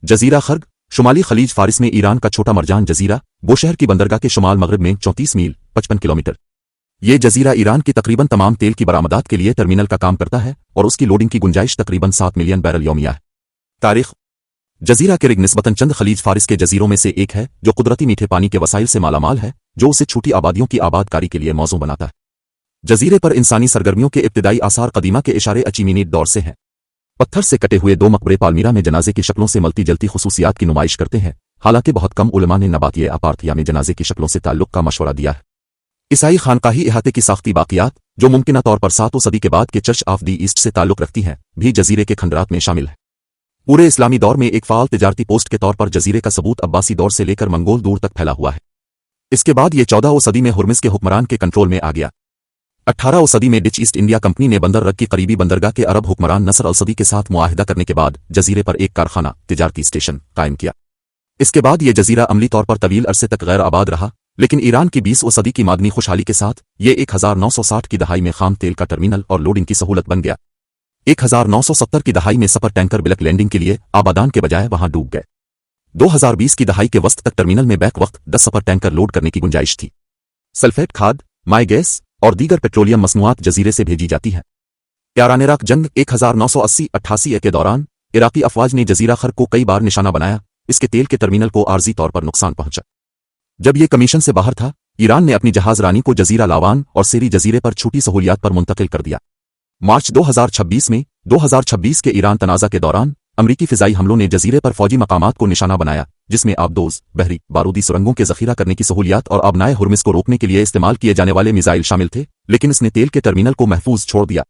जजीरा खर्ग शुमाली खलीज फारिस में ईरान का छोटा मरजान जजीरा बोशहर की बंदरगाह के शुमाल मगरब में 34 मील 55 किलोमीटर। ये जजीरा ईरान की तकरीबन तमाम तेल की बरामदात के लिए टर्मिनल का काम करता है और उसकी लोडिंग की गुंजाइश तकरीबन 7 मिलियन बैरल यौमिया है। तारीख जजीरा के रिग निस्बतन चंद खलीज फारिस के जजीरों में से एक है जो कुदरती मीठे पानी के वसाइल से मालामाल है, जो उसे छोटी आबादियों की आबादकारी के लिए मौजू बनाता है। जजीरे पर इंसानी सरगर्मियों के इब्तिदाई आसार कदीमा के इशारे अचीमीनीद दौर से हैं। पत्थर से कटे हुए 2 मकबरे पालमीरा में जनाजे की शक्लों से मलती जलती खुसूसियात की नुमाइश करते हैं, हालांकि बहुत कम उलमा ने नबातिये अपार्थिया में जनाजे की शक्लों से ताल्लुक का मशवरा दिया है। ईसाई खानकाही इहाते की साख्ती बाकियात, जो मुमकिना तौर पर 7वीं सदी के बाद के चर्च ऑफ दी ईस्ट से ताल्लुक रखती हैं, भी जजीरे के खंडरात में शामिल है। पूरे इस्लामी दौर में एक फाल तिजारती पोस्ट के तौर पर जजीरे का सबूत अब्बासी दौर से लेकर मंगोल दूर तक फैला हुआ है। इसके बाद ये 14वीं सदी में हुर्मिस के हुक्मरान के कंट्रोल में आ गया। 18वीं सदी में डच ईस्ट इंडिया कंपनी ने बंदर रग की करीबी बंदरगाह के अरब हुक्मरान नसर अल सदी के साथ मुआहिदा करने के बाद जजीरे पर एक कारखाना तिजारती स्टेशन कायम किया। इसके बाद ये जजीरा अमली तौर पर तवील अरसे तक गैर आबाद रहा, लेकिन ईरान की 20वीं सदी की मादनी खुशहाली के साथ ये 1960 की दहाई में खाम तेल का टर्मिनल और लोडिंग की सहूलत बन गया। 1970 की दहाई में सफर टैंकर बिलक लैंडिंग के लिए आबादान के बजाय वहां डूब गए। 2020 की दहाई के वस्त तक टर्मिनल में बैक वक्त 10 सफर टैंकर लोड करने की गुंजाइश थी। सल्फेट खाद, माई गैस और दीगर पेट्रोलियम मसनूआत जजीरे से भेजी जाती है। यारान इराक जंग 1980-88 के दौरान इराकी अफवाज ने जजीरा खर्ग को कई बार निशाना बनाया। इसके तेल के टर्मिनल को आर्जी तौर पर नुकसान पहुंचा। जब ये कमीशन से बाहर था, ईरान ने अपनी जहाज रानी को जजीरा लावान और सेरी जजीरे पर छूटी सहूलियात पर मुंतकिल कर दिया। मार्च 2026 के ईरान तनाज़ा के दौरान अमरीकी फिजाई हमलों ने जजीरे पर फौजी मकामात को निशाना बनाया, जिसमें आबदोज, बहरी, बारूदी सुरंगों के जखीरा करने की सहूलियात और आबनाए हुर्मिस को रोकने के लिए इस्तेमाल किए जाने वाले मिसाइल शामिल थे, लेकिन इसने तेल के टर्मिनल को महफूज छोड़ दिया।